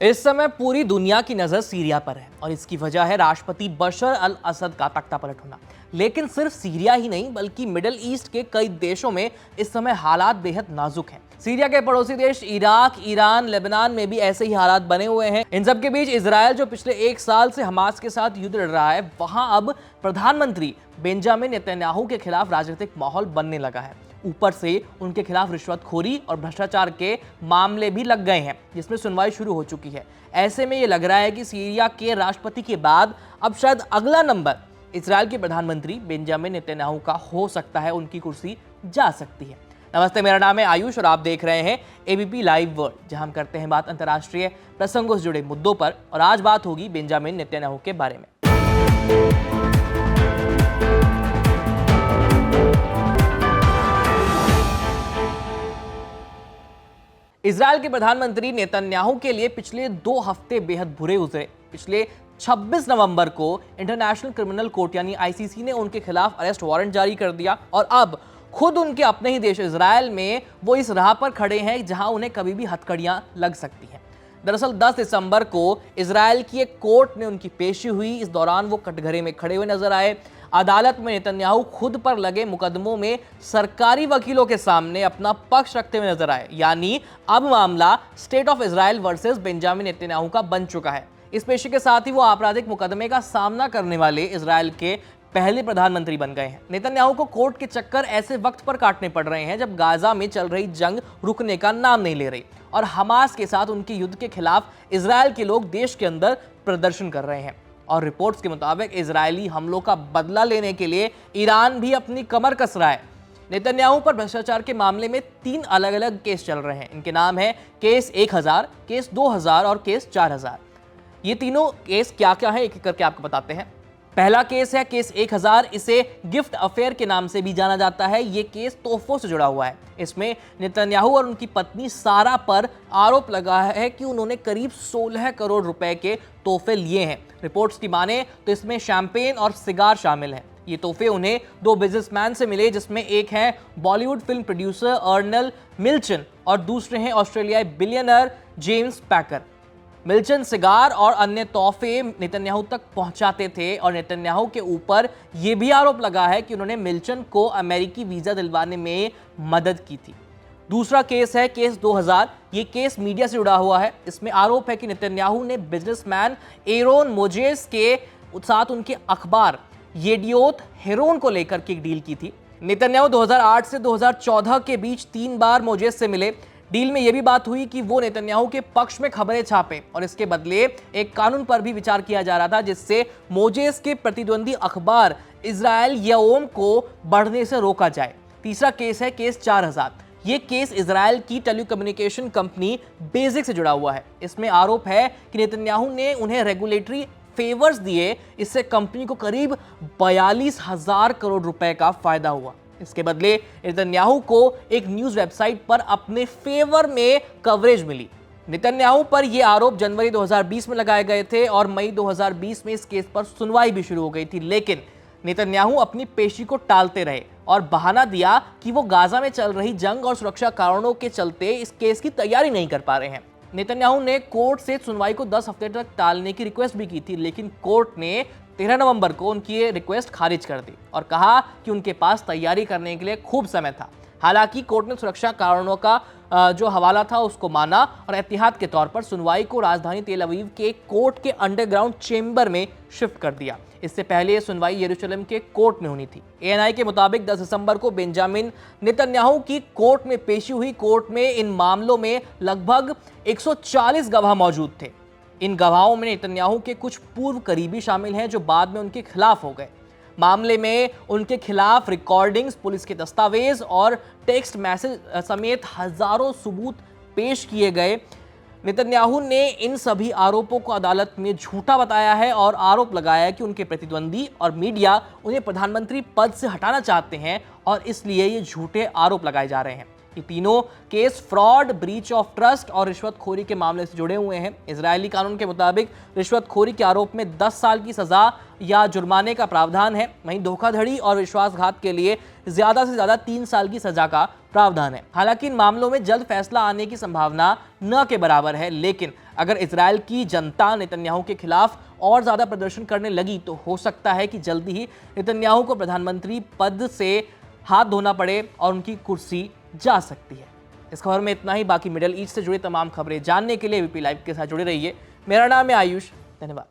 इस समय पूरी दुनिया की नजर सीरिया पर है और इसकी वजह है राष्ट्रपति बशर अल असद का तख्ता पलट होना। लेकिन सिर्फ सीरिया ही नहीं बल्कि मिडिल ईस्ट के कई देशों में इस समय हालात बेहद नाजुक हैं। सीरिया के पड़ोसी देश इराक, ईरान, लेबनान में भी ऐसे ही हालात बने हुए हैं। इन सब के बीच इजरायल जो पिछले 1 साल से हमास के साथ युद्ध लड़ रहा है, वहां अब प्रधानमंत्री बेंजामिन नेतन्याहू के खिलाफ राजनीतिक माहौल बनने लगा है। ऊपर से उनके खिलाफ रिश्वतखोरी और भ्रष्टाचार के मामले भी लग गए हैं, जिसमें सुनवाई शुरू हो चुकी है। ऐसे में ये लग रहा है कि सीरिया के राष्ट्रपति के बाद अब शायद अगला नंबर इजरायल के प्रधानमंत्री बेंजामिन नेतन्याहू का हो सकता है, उनकी कुर्सी जा सकती है। नमस्ते, मेरा नाम है आयुष और आप देख रहे हैं एबीपी लाइव वर्ल्ड, जहां हम करते हैं बात अंतर्राष्ट्रीय प्रसंगों से जुड़े मुद्दों पर। और आज बात होगी बेंजामिन नेतन्याहू के बारे में। इजरायल के प्रधानमंत्री नेतन्याहू के लिए पिछले 2 हफ्ते बेहद बुरे गुजरे। पिछले 26 नवंबर को इंटरनेशनल क्रिमिनल कोर्ट यानी आईसीसी ने उनके खिलाफ अरेस्ट वारंट जारी कर दिया और अब खुद उनके अपने ही देश इजरायल में वो इस राह पर खड़े हैं जहां उन्हें कभी भी हथकड़ियां लग सकती हैं। दरअसल 10 दिसंबर को इजरायल की एक कोर्ट में उनकी पेशी हुई। इस दौरान वो कटघरे में खड़े हुए नजर आए। अदालत में नेतन्याहू खुद पर लगे मुकदमों में सरकारी वकीलों के सामने अपना पक्ष रखते हुए नजर आए। यानी अब मामला state of Israel versus Benjamin Netanyahu का बन चुका है। इस पेशी के साथ ही वो आपराधिक मुकदमे का सामना करने वाले इजरायल के पहले प्रधानमंत्री बन गए हैं। नेतन्याहू को कोर्ट के चक्कर ऐसे वक्त पर काटने पड़ रहे हैं जब गाजा में चल रही जंग रुकने का नाम नहीं ले रही और हमास के साथ उनके युद्ध के खिलाफ इजरायल के लोग देश के अंदर प्रदर्शन कर रहे हैं। और रिपोर्ट्स के मुताबिक इजरायली हमलों का बदला लेने के लिए ईरान भी अपनी कमर कस रहा है। नेतन्याहू पर भ्रष्टाचार के मामले में 3 अलग अलग केस चल रहे हैं। इनके नाम है केस 1000, केस 2000 और केस 4000। ये तीनों केस क्या क्या है एक एक करके आपको बताते हैं। पहला केस है केस 1000। इसे गिफ्ट अफेयर के नाम से भी जाना जाता है। ये केस तोहफों से जुड़ा हुआ है। इसमें नेतन्याहू और उनकी पत्नी सारा पर आरोप लगा है कि उन्होंने करीब 16 करोड़ रुपए के तोहफे लिए हैं। रिपोर्ट्स की माने तो इसमें शैंपेन और सिगार शामिल हैं। ये तोहफे उन्हें 2 बिजनेसमैन से मिले, जिसमें एक है बॉलीवुड फिल्म प्रोड्यूसर अर्नल मिल्चन और दूसरे हैं ऑस्ट्रेलियाई बिलियनर जेम्स पैकर। मिल्चन सिगार और अन्य तोहफे नेतन्याहू तक पहुंचाते थे और नेतन्याहू के ऊपर यह भी आरोप लगा है कि उन्होंने मिल्चन को अमेरिकी वीजा दिलवाने में मदद की थी। दूसरा केस है केस 2000। ये केस मीडिया से जुड़ा हुआ है। इसमें आरोप है कि नेतन्याहू ने बिजनेसमैन एरोन मोजेस के साथ उनके अखबार येडियोत हेरोन को लेकर के एक डील की थी। नेतन्याहू 2008 से 2014 के बीच 3 बार मोजेस से मिले। डील में यह भी बात हुई कि वो नेतन्याहू के पक्ष में खबरें छापें और इसके बदले एक कानून पर भी विचार किया जा रहा था जिससे मोजेस के प्रतिद्वंदी अखबार इजरायल यओम को बढ़ने से रोका जाए। तीसरा केस है केस 4000। ये केस इजरायल की टेलीकम्युनिकेशन कंपनी बेसिक से जुड़ा हुआ है। इसमें आरोप है कि नेतन्याहू ने उन्हें रेगुलेटरी फेवर्स दिए, इससे कंपनी को करीब 42,000 करोड़ रुपए का फायदा हुआ। इसके बदले नेतन्याहू को एक न्यूज वेबसाइट पर अपने फेवर में कवरेज मिली। नेतन्याहू पर यह आरोप जनवरी 2020 में लगाए गए थे और मई 2020 में इस केस पर सुनवाई भी शुरू हो गई थी। लेकिन नेतन्याहू अपनी पेशी को टालते रहे और बहाना दिया कि वो गाजा में चल रही जंग और सुरक्षा कारणों के चलते इस केस की तैयारी नहीं कर पा रहे हैं। नेतन्याहू ने कोर्ट से सुनवाई को 10 हफ्ते तक टालने की रिक्वेस्ट भी की थी, लेकिन कोर्ट ने 13 नवंबर को उनकी ये रिक्वेस्ट खारिज कर दी और कहा कि उनके पास तैयारी करने के लिए खूब समय था। हालांकि कोर्ट ने सुरक्षा कारणों का जो हवाला था उसको माना और एहतियात के तौर पर सुनवाई को राजधानी तेल अवीव के कोर्ट के अंडरग्राउंड चेंबर में शिफ्ट कर दिया। इससे पहले ये सुनवाई यरूशलेम के कोर्ट में होनी थी। एएनआई के मुताबिक 10 दिसंबर को बेंजामिन नेतन्याहू की कोर्ट में पेशी हुई। कोर्ट में इन मामलों में लगभग 140 गवाह मौजूद थे। इन गवाहों में नेतन्याहू के कुछ पूर्व करीबी शामिल हैं जो बाद में उनके खिलाफ हो गए। मामले में उनके खिलाफ रिकॉर्डिंग्स, पुलिस के दस्तावेज और टेक्स्ट मैसेज समेत हजारों सबूत पेश किए गए। नेतन्याहू ने इन सभी आरोपों को अदालत में झूठा बताया है और आरोप लगाया है कि उनके प्रतिद्वंदी और मीडिया उन्हें प्रधानमंत्री पद से हटाना चाहते हैं और इसलिए ये झूठे आरोप लगाए जा रहे हैं। ये तीनों case fraud, breach of trust और रिश्वतखोरी के मामले से जुड़े हुए हैं। इजरायली कानून के मुताबिक रिश्वतखोरी के आरोप में 10 साल की सजा या जुर्माने का प्रावधान है। वहीं धोखाधड़ी और विश्वासघात के लिए ज्यादा से ज्यादा 3 साल की सजा का प्रावधान है। हालांकि इन मामलों में जल्द फैसला आने की संभावना न के बराबर है, लेकिन अगर इजराइल की जनता नेतन्याहू के खिलाफ और ज्यादा प्रदर्शन करने लगी तो हो सकता है कि जल्दी ही नेतन्याहू को प्रधानमंत्री पद से हाथ धोना पड़े और उनकी कुर्सी जा सकती है। इस खबर में इतना ही। बाकी मिडिल ईस्ट से जुड़ी तमाम खबरें जानने के लिए एबीपी लाइव के साथ जुड़े रहिए। मेरा नाम है आयुष। धन्यवाद।